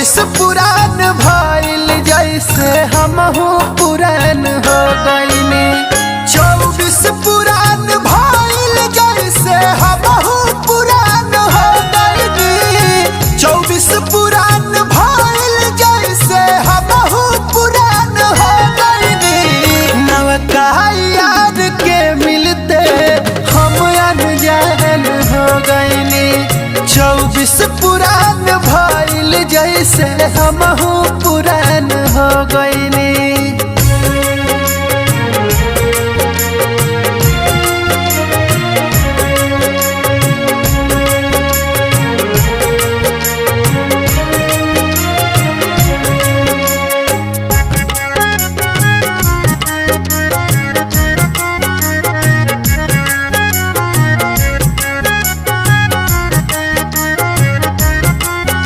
24 पुरान भइल जैसे हमहू पुरान हो गईनी। 24 पुरान भइल जैसे हमहू पुरान हो गईनी। 24 पुरान भइल जैसे हमहू पुरान हो गईनी। नवका यार के मिलते हम अनजान हो गईनी। 24 पुरान भइल जैसे हमहू पुरान हो